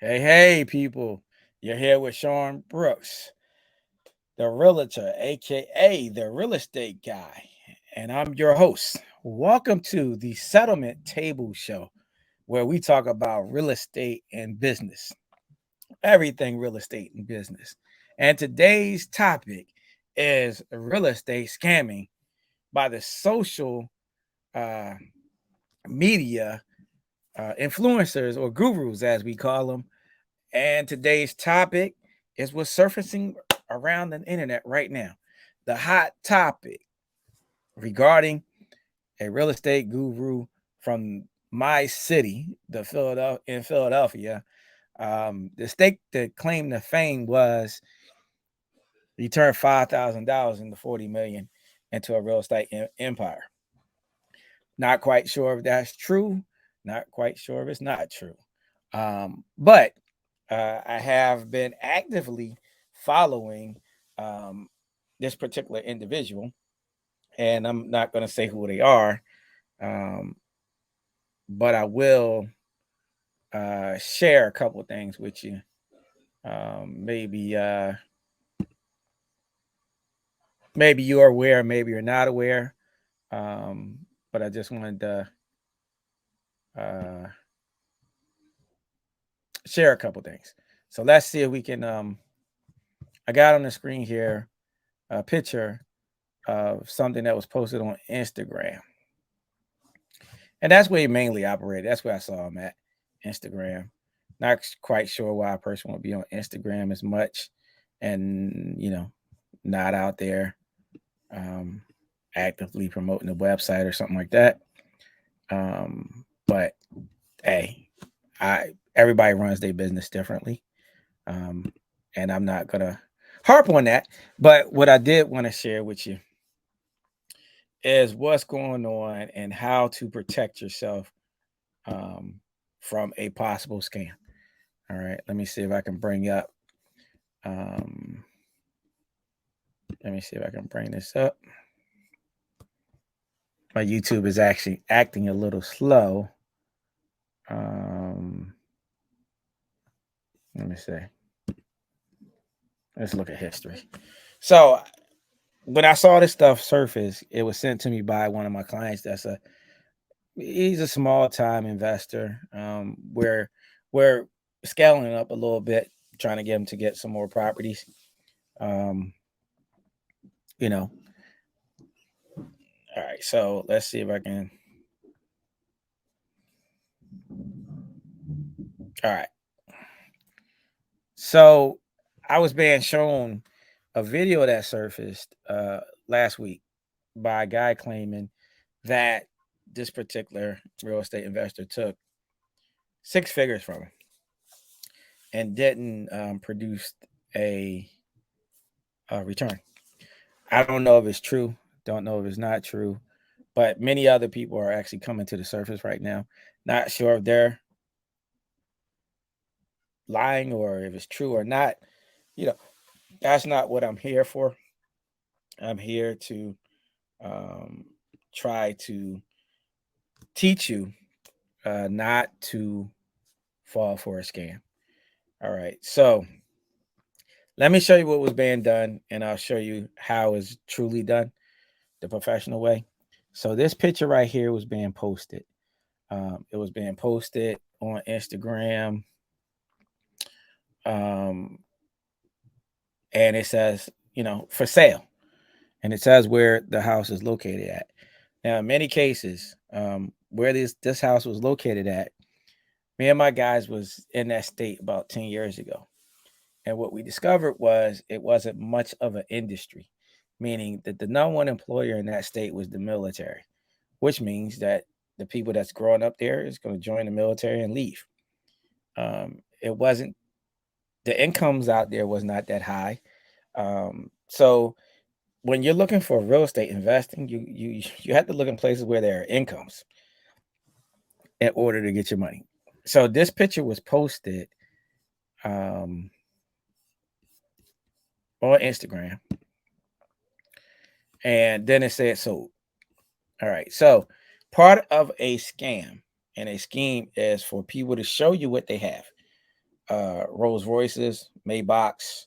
Hey, people. You're here with Sean Brooks, the realtor, aka the real estate guy, and I'm your host. Welcome to the Settlement Table Show, where we talk about real estate and business, everything real estate and business. And today's topic is real estate scamming by the social uh, media influencers or gurus, as we call them. And today's topic is what's surfacing around the internet right now. The hot topic regarding a real estate guru from my city, the Philadelphia in Philadelphia. The stake that claimed the fame was he turned $5,000 into 40 million into a real estate empire. Not quite sure if that's true. Not quite sure if it's not true. But I have been actively following um, this particular individual, and I'm not going to say who they are, um, but I will share a couple of things with you. Maybe you're aware, maybe you're not aware, um, but I just wanted to uh, share a couple of things. So let's see if we can. I got on the screen here a picture of something that was posted on Instagram. And that's where he mainly operated. That's where I saw him at, Instagram. Not quite sure why a person would be on Instagram as much and, not out there um, actively promoting the website or something like that. But hey, everybody runs their business differently. Um, and I'm not going to harp on that. But what I did want to share with you is what's going on and how to protect yourself um, from a possible scam. All right, let me see if I can bring up. Um, Let me see if I can bring this up. My YouTube is actually acting a little slow. Um, Let me see. Let's look at history. So when I saw this stuff surface, it was sent to me by one of my clients. He's a small time investor. We're scaling up a little bit, trying to get him to get some more properties. Um, you know. All right, so let's see if I can. All right. So I was being shown a video that surfaced last week by a guy claiming that this particular real estate investor took six figures from him and didn't produce a, a return. I don't know if it's true. Don't know if it's not true. But many other people are actually coming to the surface right now. Not sure if they're lying or if it's true or not. You know, that's not what I'm here for. I'm here to um, try to teach you not to fall for a scam. All right. So let me show you what was being done, and I'll show you how it's truly done the professional way. So this picture right here was being posted. It was being posted on Instagram, um, and it says, for sale, and it says where the house is located at. Now, in many cases, where this house was located at, me and my guys was in that state about 10 years ago. And what we discovered was it wasn't much of an industry, meaning that the number one employer in that state was the military, which means that the people that's growing up there is going to join the military and leave. It wasn't the incomes out there was not that high. So when you're looking for real estate investing, you have to look in places where there are incomes in order to get your money. So this picture was posted um, on Instagram, and then it said sold. All right. So part of a scam and a scheme is for people to show you what they have. Rolls Royces, Maybachs,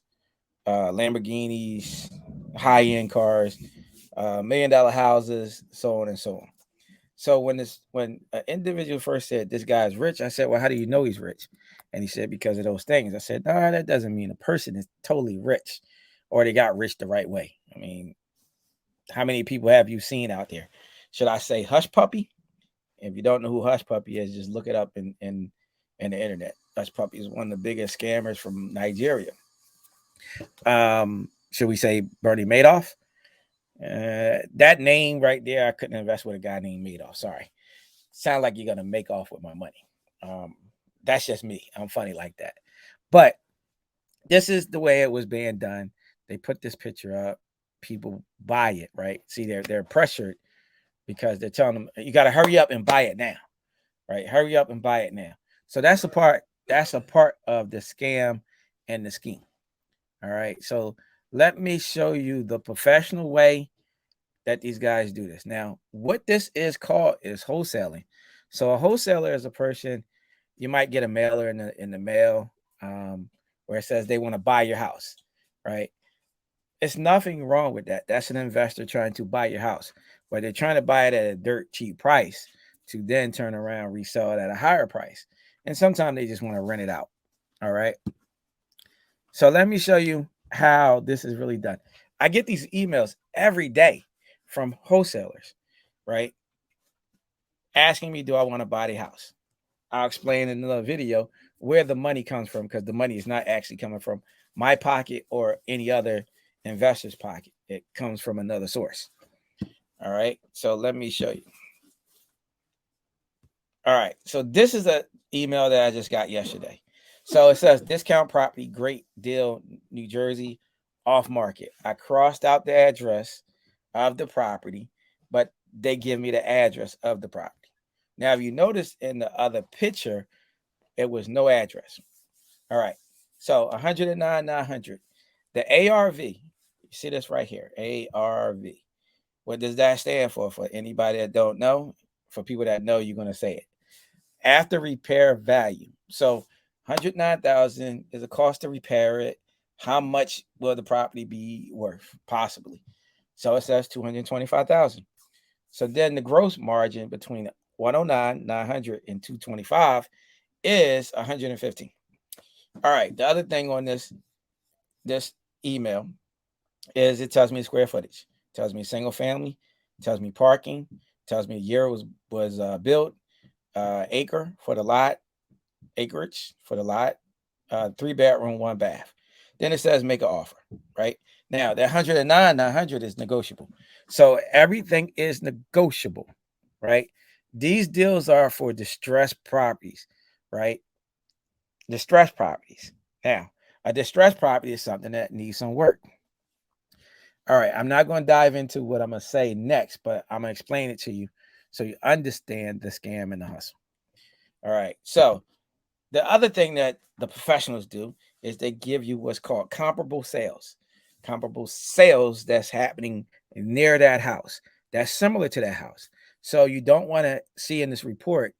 Lamborghinis, high-end cars, $1 million houses, so on and so on. So when an individual first said this guy's rich, I said, well, how do you know he's rich? And he said, because of those things. I said, no, that doesn't mean a person is totally rich or they got rich the right way. I mean, how many people have you seen out there? Should I say Hush Puppy? If you don't know who Hush Puppy is, just look it up in the internet. Hush Puppy is one of the biggest scammers from Nigeria. Should we say Bernie Madoff? That name right there, I couldn't invest with a guy named Madoff. Sorry. Sound like you're gonna make off with my money. That's just me. I'm funny like that. But this is the way it was being done. They put this picture up. People buy it, right? See, they're pressured because they're telling them you got to hurry up and buy it now, right? Hurry up and buy it now. So that's a part. That's a part of the scam and the scheme. All right. So let me show you the professional way that these guys do this. Now, what this is called is wholesaling. So a wholesaler is a person, you might get a mailer in the mail where it says they want to buy your house, right? It's nothing wrong with that. That's an investor trying to buy your house, but they're trying to buy it at a dirt cheap price to then turn around resell it at a higher price. And sometimes they just want to rent it out. All right. So let me show you how this is really done. I get these emails every day from wholesalers, right? Asking me, do I want to buy the house? I'll explain in another video where the money comes from because the money is not actually coming from my pocket or any other investor's pocket. It comes from another source. All right. So let me show you. All right. So this is an email that I just got yesterday. So it says discount property, great deal, New Jersey, off market. I crossed out the address of the property, but they give me the address of the property. Now, if you notice in the other picture, it was no address. All right. So 109,900. The ARV, you see this right here, ARV. What does that stand for? For anybody that don't know, for people that know, you're going to say it. After repair value. So 109,000 is a cost to repair it. How much will the property be worth? Possibly. So it says 225,000. So then the gross margin between 109, 900 and 225 is 115. All right. The other thing on this email is it tells me square footage, tells me single family, tells me parking, tells me year was built, acre for the lot, acreage for the lot, 3 bedroom, 1 bath. Then it says make an offer, right? Now that 109, 900 is negotiable. So everything is negotiable, right? These deals are for distressed properties, right? Distressed properties. Now, a distressed property is something that needs some work. All right, I'm not going to dive into what I'm going to say next, but I'm going to explain it to you so you understand the scam and the hustle. All right, so the other thing that the professionals do is they give you what's called comparable sales that's happening near that house, that's similar to that house. So you don't want to see in this report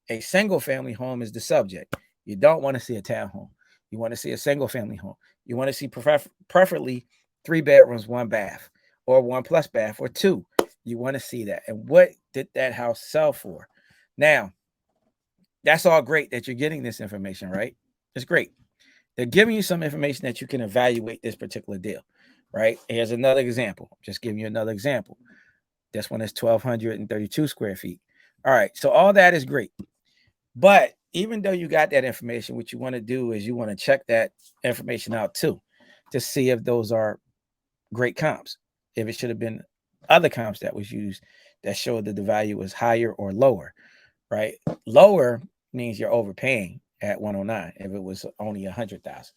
a single family home is the subject. You don't want to see a townhome. You want to see a single family home. You want to see preferably 3 bedrooms, 1 bath, or 1 plus bath, or 2. You want to see that. And what did that house sell for? Now, that's all great that you're getting this information, right? It's great. They're giving you some information that you can evaluate this particular deal, right? Here's another example. Just giving you another example. This one is 1,232 square feet. All right. So all that is great. But even though you got that information, what you want to do is you want to check that information out too to see if those are great comps, if it should have been other comps that was used that showed that the value was higher or lower, right? Lower means you're overpaying at 109 if it was only 100,000.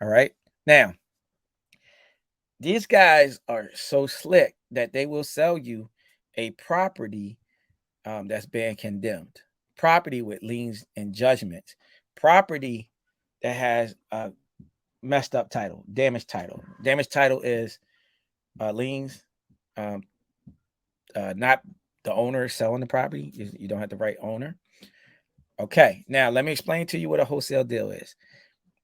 All right. Now, these guys are so slick that they will sell you a property that's been condemned, property with liens and judgments, property that has a messed up title, damaged title. Damaged title is liens, um, not the owner selling the property. You don't have the right owner. Okay, now let me explain to you what a wholesale deal is.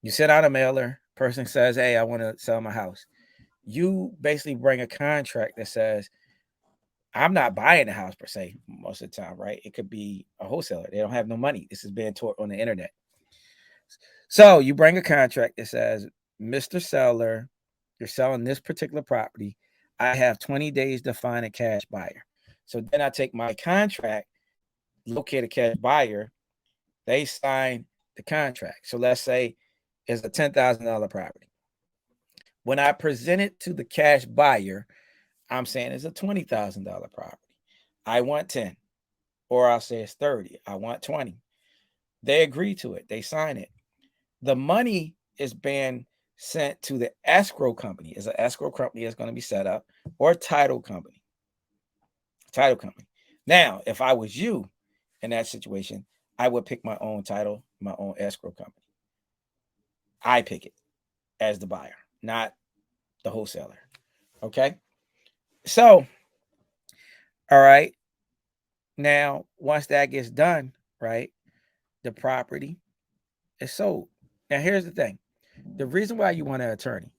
You send out a mailer. Person says, "Hey, I want to sell my house." You basically bring a contract that says, "I'm not buying the house per se most of the time, right? It could be a wholesaler. They don't have no money. This is being taught on the internet." So you bring a contract that says, "Mr. Seller, you're selling this particular property. I have 20 days to find a cash buyer." So then I take my contract, locate a cash buyer, they sign the contract. So let's say it's a $10,000 property. When I present it to the cash buyer, I'm saying it's a $20,000 property. I want 10, or I'll say it's 30. I want 20. They agree to it. They sign it. The money is being sent to the escrow company. Is an escrow company that's going to be set up, or title company. Title company. Now, if I was you in that situation, I would pick my own title, my own escrow company. I pick it as the buyer, not the wholesaler. Okay. So, all right. Now, once that gets done, right, the property is sold. Now, here's the thing. The reason why you want an attorney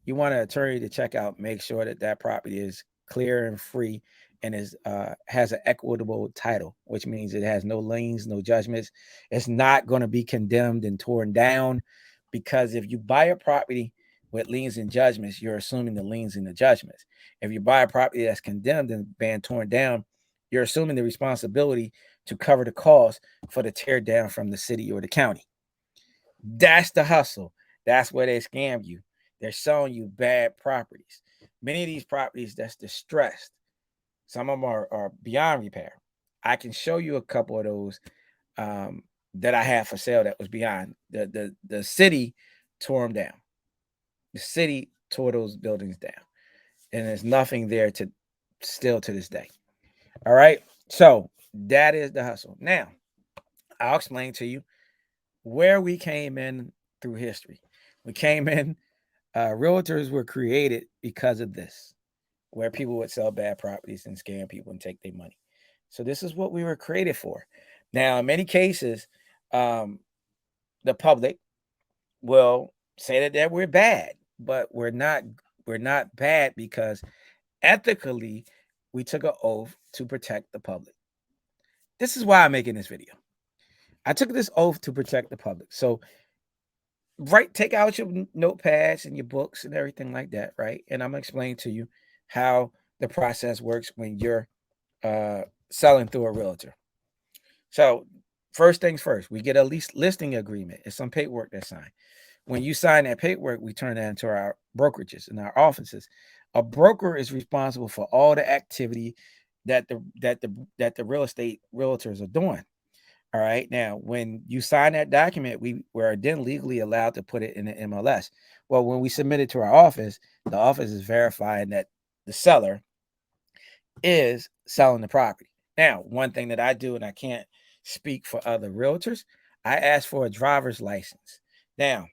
to check out, make sure that that property is clear and free and is has an equitable title, which means it has no liens, no judgments. It's not going to be condemned and torn down, because if you buy a property with liens and judgments, you're assuming the liens and the judgments. If you buy a property that's condemned and being torn down, you're assuming the responsibility to cover the cost for the tear down from the city or the county. That's the hustle. That's where they scam you. They're selling you bad properties. Many of these properties that's distressed. Some of them are beyond repair. I can show you a couple of those that I have for sale that was beyond. The city tore them down. The city tore those buildings down, and there's nothing there to still to this day. All right. So that is the hustle. Now, I'll explain to you where we came in through history. We came in, realtors were created because of this, where people would sell bad properties and scam people and take their money. So this is what we were created for. Now, in many cases, um, the public will say that we're bad, but we're not. We're not bad because ethically we took an oath to protect the public. This is why I'm making this video. I took this oath to protect the public. So take out your notepads and your books and everything like that, right? And I'm gonna explain to you how the process works when you're selling through a realtor. So first things first, we get a lease listing agreement. It's some paperwork that's signed. When you sign that paperwork, we turn that into our brokerages and our offices. A broker is responsible for all the activity that the real estate realtors are doing. All right. Now, when you sign that document, we were then legally allowed to put it in the MLS. Well, when we submit it to our office, the office is verifying that the seller is selling the property. Now, one thing that I do, and I can't speak for other realtors, I ask for a driver's license. Now,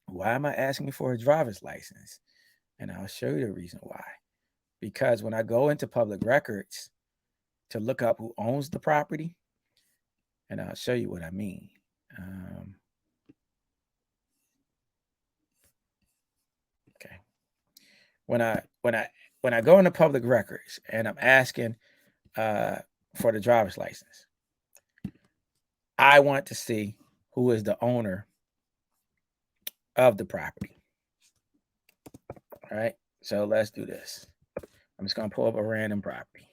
why am I asking for a driver's license? And I'll show you the reason why. Because when I go into public records to look up who owns the property, and I'll show you what I mean. Okay. When I go into public records and I'm asking for the driver's license, I want to see who is the owner of the property. All right. So let's do this. I'm just gonna pull up a random property.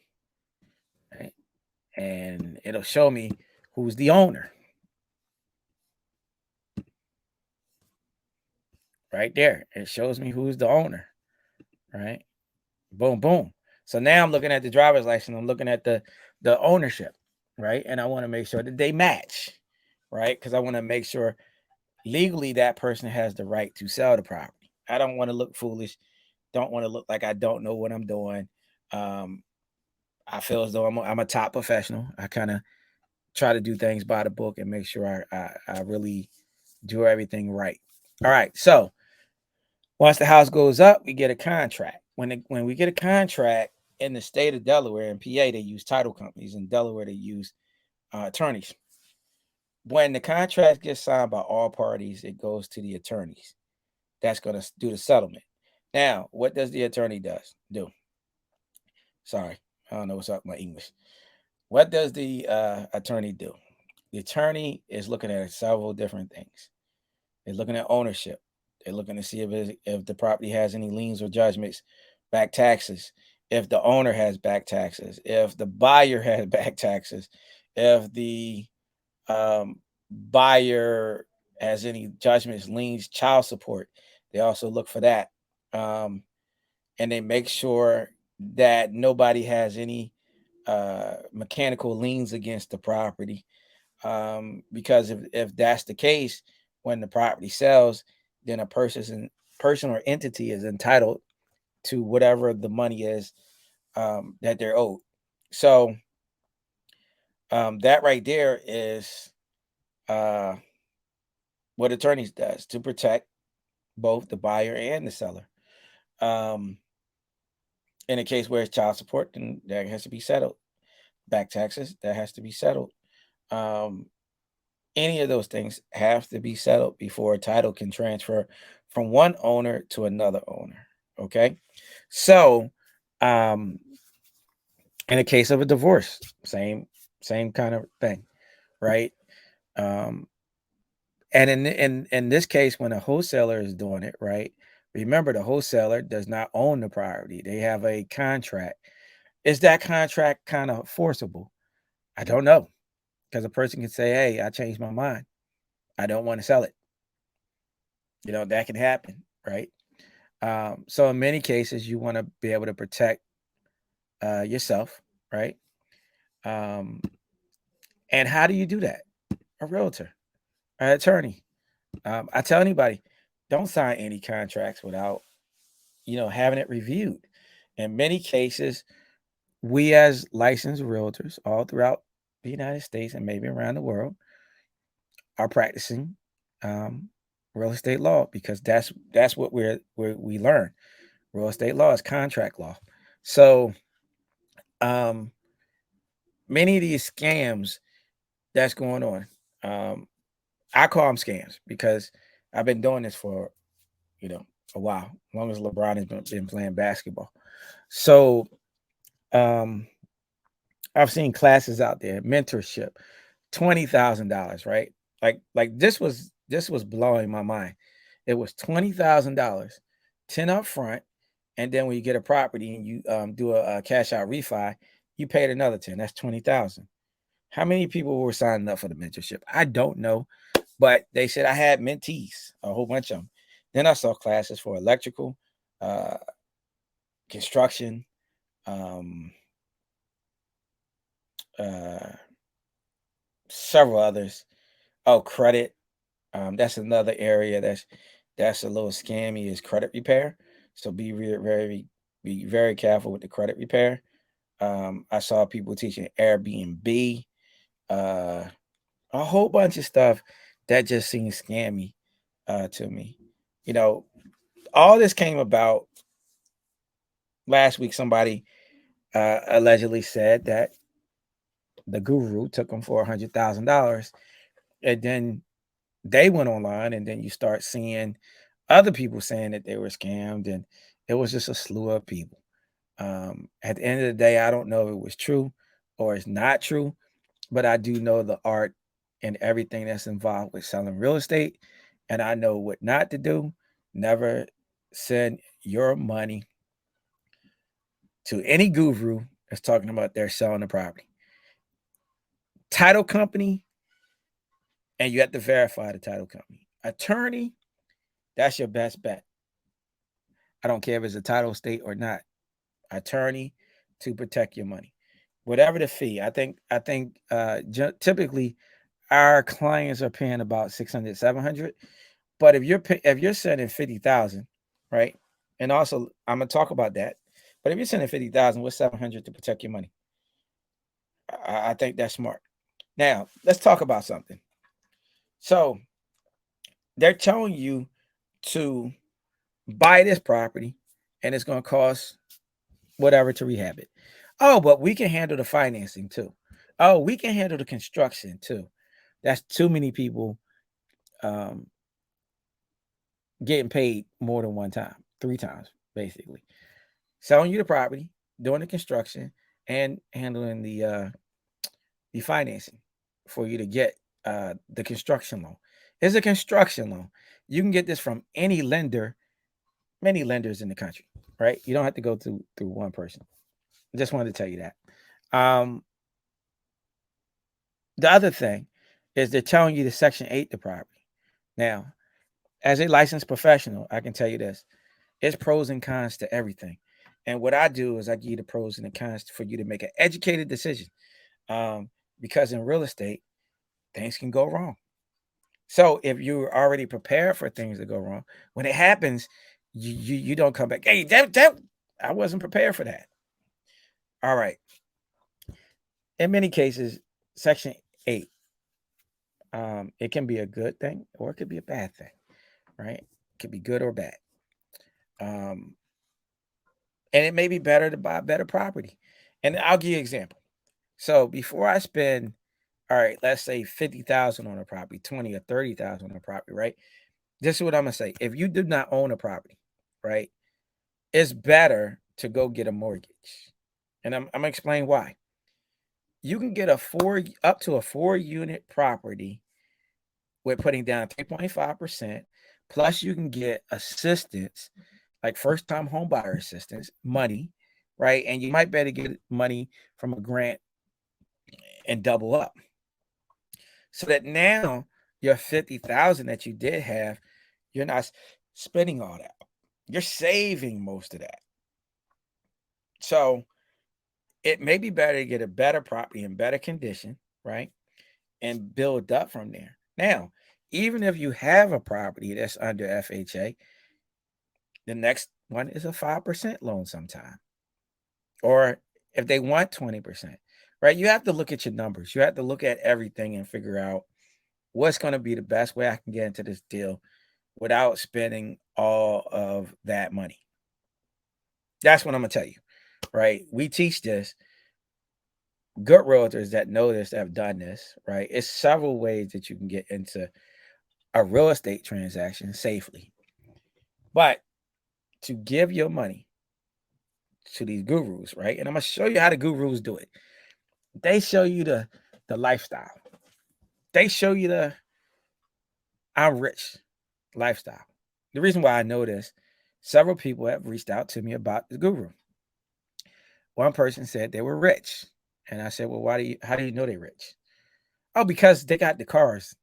Right? And it'll show me who's the owner. Right there. It shows me who's the owner. Right. Boom, boom. So now I'm looking at the driver's license. I'm looking at the ownership, right? And I want to make sure that they match, right? Because I want to make sure legally that person has the right to sell the property. I don't want to look foolish. Don't want to look like I don't know what I'm doing. Um, I feel as though I'm a top professional. I kind of try to do things by the book and make sure I really do everything right. All right. So once the house goes up, we get a contract. When we get a contract in the state of Delaware and PA, they use title companies. In Delaware, they use attorneys. when the contract gets signed by all parties, it goes to the attorneys. That's going to do the settlement. Now, what does the attorney do? Sorry, I don't know what's up with my English. What does the attorney do? The attorney is looking at several different things. They're looking at ownership. They're looking to see if the property has any liens or judgments, back taxes, if the owner has back taxes, if the buyer has back taxes, if the buyer has any judgments, liens, child support. They also look for that. Um, and they make sure that nobody has any mechanical liens against the property. Because if that's the case, when the property sells, then a person or entity is entitled to whatever the money is that they're owed. So that right there is uh, what attorneys does to protect both the buyer and the seller. Um, in a case where it's child support, then that has to be settled. Back taxes, that has to be settled. Um, any of those things have to be settled before a title can transfer from one owner to another owner. Okay. So, um, in a case of a divorce, same kind of thing, right? Um, and in this case, when a wholesaler is doing it, right? Remember, the wholesaler does not own the property; they have a contract. Is that contract kind of forcible? I don't know, because a person can say, "Hey, I changed my mind. I don't want to sell it." That can happen, right? So in many cases, you want to be able to protect yourself, right? Um, and how do you do that? A realtor, an attorney. I tell anybody, don't sign any contracts without having it reviewed. In many cases, we as licensed realtors all throughout the United States and maybe around the world are practicing um, real estate law because that's what we learn. Real estate law is contract law. So um, many of these scams that's going on, um, I call them scams because I've been doing this for you know a while, as long as LeBron has been playing basketball. So um, I've seen classes out there, mentorship, $20,000, right? Like this was blowing my mind. It was $20,000, 10 up front, and then when you get a property and you do a cash out refi, you paid another 10. That's 20,000. How many people were signing up for the mentorship? I don't know, but they said I had mentees, a whole bunch of them. Then I saw classes for electrical, uh, construction, um, uh, several others. Oh, credit. That's another area that's a little scammy is credit repair. So be very careful with the credit repair. I saw people teaching Airbnb, uh, a whole bunch of stuff that just seems scammy to me. You know, all this came about last week. Somebody allegedly said that the guru took them for $100,000, and then they went online, and then you start seeing other people saying that they were scammed, and it was just a slew of people. At the end of the day, I don't know if it was true or it's not true, but I do know the art and everything that's involved with selling real estate, and I know what not to do. Never send your money to any guru that's talking about they're selling the property. Title company, and you have to verify the title company. Attorney, that's your best bet. I don't care if it's a title state or not. Attorney to protect your money. Whatever the fee, I think typically our clients are paying about 600, 700. But if you're sending 50,000, right? And also I'm gonna talk about that. But if you're sending 50,000 with 700 to protect your money, I think that's smart. Now let's talk about something. So they're telling you to buy this property, and it's going to cost whatever to rehab it. Oh, but we can handle the financing too. Oh, we can handle the construction too. That's too many people um, getting paid more than one time, 3 times, basically. Selling you the property, doing the construction, and handling the financing for you to get the construction loan. It's a construction loan. You can get this from any lender, many lenders in the country, right? You don't have to go through one person. I just wanted to tell you that. Um, the other thing is they're telling you to Section 8 the property. Now, as a licensed professional, I can tell you this. It's pros and cons to everything. And what I do is I give you the pros and the cons for you to make an educated decision. Um, because in real estate, things can go wrong. So if you're already prepared for things to go wrong, when it happens, you don't come back. Hey, that I wasn't prepared for that. All right. In many cases, Section 8, it can be a good thing or it could be a bad thing, right? It could be good or bad. Um, and it may be better to buy better property. And I'll give you an example. So before I spend, all right, let's say 50,000 on a property, 20 or 30,000 on a property, right? This is what I'm gonna say. If you do not own a property, right, it's better to go get a mortgage. And I'm gonna explain why. You can get up to a 4 unit property with putting down 3.5%. Plus, you can get assistance, like first time home buyer assistance, money, right? And you might better get money from a grant and double up. So that now your 50,000 that you did have, you're not spending all that. You're saving most of that. So it may be better to get a better property in better condition, right? And build up from there. Now, even if you have a property that's under FHA, the next one is a 5% loan sometime. Or if they want 20%, right? You have to look at your numbers. You have to look at everything and figure out what's going to be the best way I can get into this deal without spending all of that money. That's what I'm going to tell you, right? We teach this. Good realtors that know this, that have done this, right? It's several ways that you can get into a real estate transaction safely. But to give your money to these gurus, right? And I'm gonna show you how the gurus do it. They show you the lifestyle. They show you the I'm rich lifestyle. The reason why I know this, several people have reached out to me about the guru. One person said they were rich. And I said, well, how do you know they're rich? Oh, because they got the cars.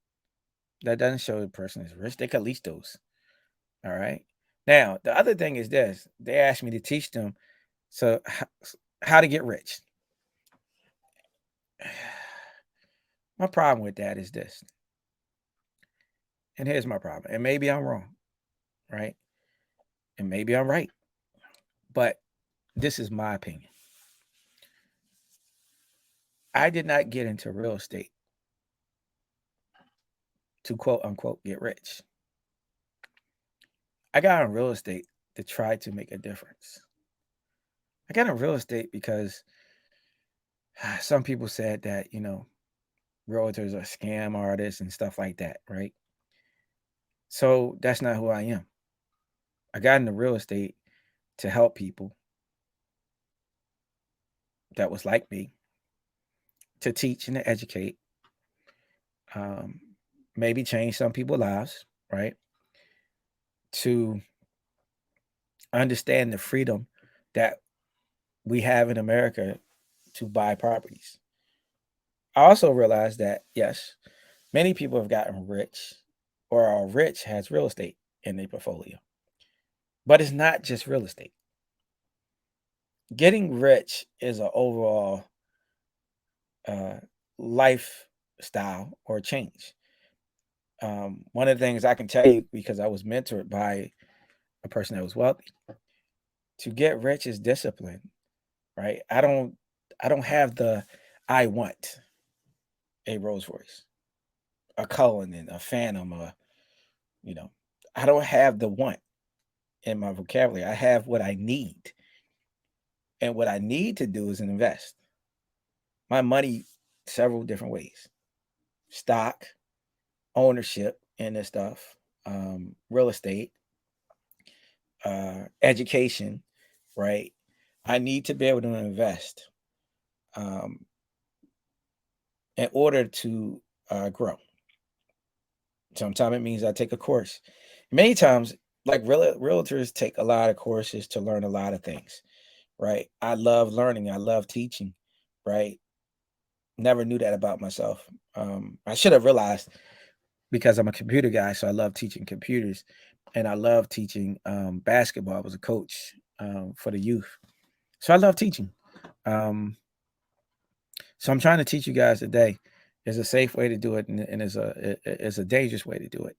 That doesn't show the person is rich. They could lease those. All right. Now, the other thing is this. They asked me to teach them how to get rich. My problem with that is this. And here's my problem. And maybe I'm wrong, right? And maybe I'm right. But this is my opinion. I did not get into real estate to quote unquote get rich. I got in real estate to try to make a difference. I got in real estate because some people said that, realtors are scam artists and stuff like that, right? So that's not who I am. I got into real estate to help people that was like me, to teach and to educate, um, maybe change some people's lives, right? To understand the freedom that we have in America to buy properties. I also realized that, yes, many people have gotten rich or are rich has real estate in their portfolio. But it's not just real estate. Getting rich is an overall uh, lifestyle or change. One of the things I can tell you, because I was mentored by a person that was wealthy, to get rich is discipline, right? I don't have the I want a Rolls Royce, a Cullinan, a Phantom, you know, I don't have the want in my vocabulary. I have what I need. And what I need to do is invest my money several different ways. stock, ownership in this stuff, real estate, education, right? I need to be able to invest um, in order to grow. Sometimes it means I take a course. Many times, like realtors take a lot of courses to learn a lot of things, right? I love learning. I love teaching, right? Never knew that about myself. I should have realized because I'm a computer guy, so I love teaching computers, and I love teaching basketball. I was a coach for the youth, so I love teaching. Um, so I'm trying to teach you guys today. There's a safe way to do it, and there's a dangerous way to do it.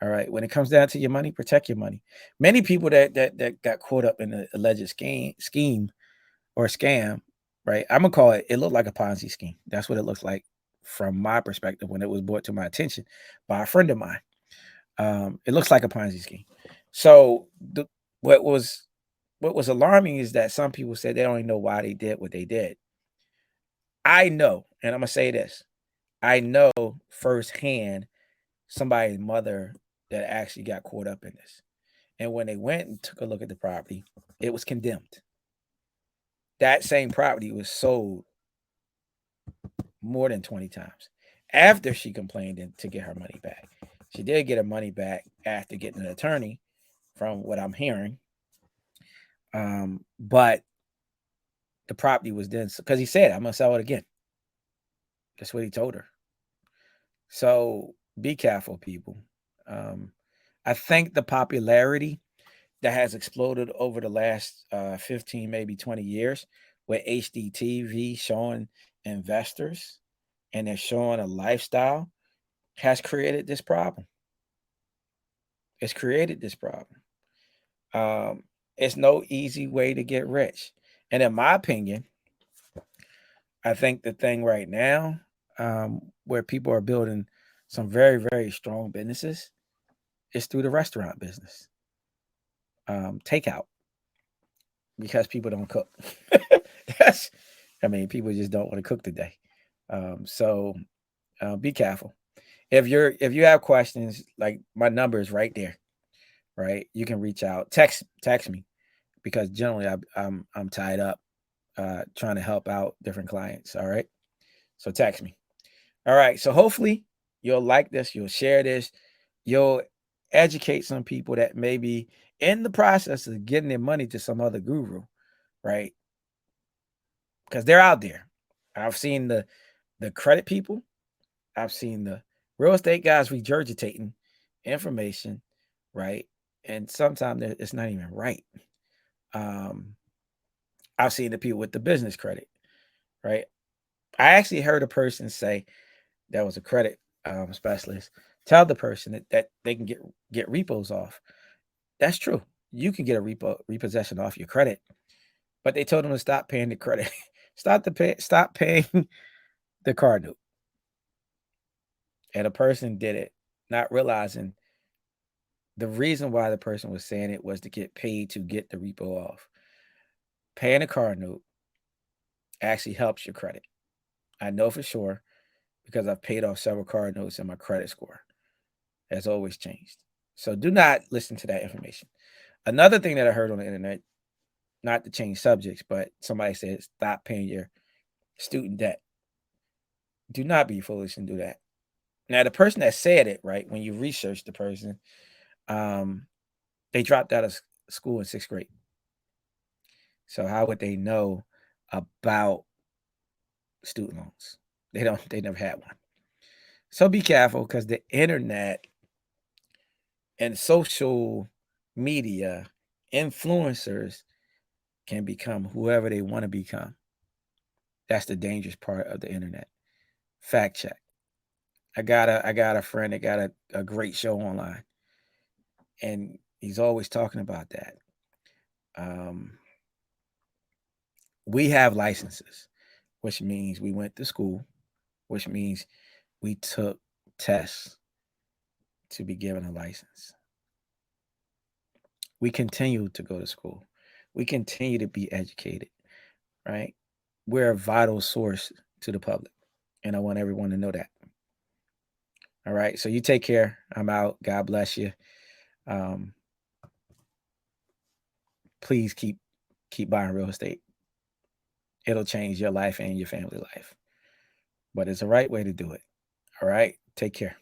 All right. When it comes down to your money, protect your money. Many people that got caught up in the alleged scheme or scam, right? I'm gonna call it. It looked like a Ponzi scheme. That's what it looks like from my perspective when it was brought to my attention by a friend of mine. It looks like a Ponzi scheme. So what was what was alarming is that some people said they don't even know why they did what they did. I know, and I'm gonna say this. I know firsthand somebody's mother that actually got caught up in this. And when they went and took a look at the property, it was condemned. That same property was sold more than 20 times after she complained to get her money back. She did get her money back after getting an attorney, from what I'm hearing. But the property was then because he said, I'm going to sell it again. That's what he told her. So be careful, people. Um, I think the popularity that has exploded over the last 15, maybe 20 years with HDTV showing investors and they're showing a lifestyle has created this problem. It's created this problem. Um, it's no easy way to get rich. And in my opinion, I think the thing right now, where people are building some very, very strong businesses is through the restaurant business, takeout, because people don't cook. That's, I mean, people just don't want to cook today. So be careful. If you have questions, like my number is right there, right? You can reach out, text me because generally I'm tied up trying to help out different clients. All right, so text me. All right, so hopefully you'll like this, you'll share this, you'll educate some people that may be in the process of getting their money to some other guru, right? Because they're out there. I've seen the credit people. I've seen the real estate guys regurgitating information, right? And sometimes it's not even right. Um, I've seen the people with the business credit, right? I actually heard a person say that was a credit specialist tell the person that they can get repos off. That's true. You can get a repossession off your credit, but they told them to stop paying the credit, stop paying the car note. And a person did it, not realizing the reason why the person was saying it was to get paid to get the repo off. Paying a car note actually helps your credit. I know for sure because I've paid off several car notes and my credit score has always changed. So do not listen to that information. Another thing that I heard on the internet, not to change subjects, but somebody said stop paying your student debt. Do not be foolish and do that. Now, the person that said it, right, when you research the person, um, they dropped out of school in sixth grade. So how would they know about student loans? They never had one. So be careful because the internet and social media influencers can become whoever they want to become. That's the dangerous part of the internet. Fact check. I got a friend that got a great show online, and he's always talking about that. Um, we have licenses, which means we went to school, which means we took tests to be given a license. We continue to go to school. We continue to be educated, right? We're a vital source to the public. And I want everyone to know that. All right. So you take care. I'm out. God bless you. Um, please keep buying real estate. It'll change your life and your family life. But it's the right way to do it. All right. Take care.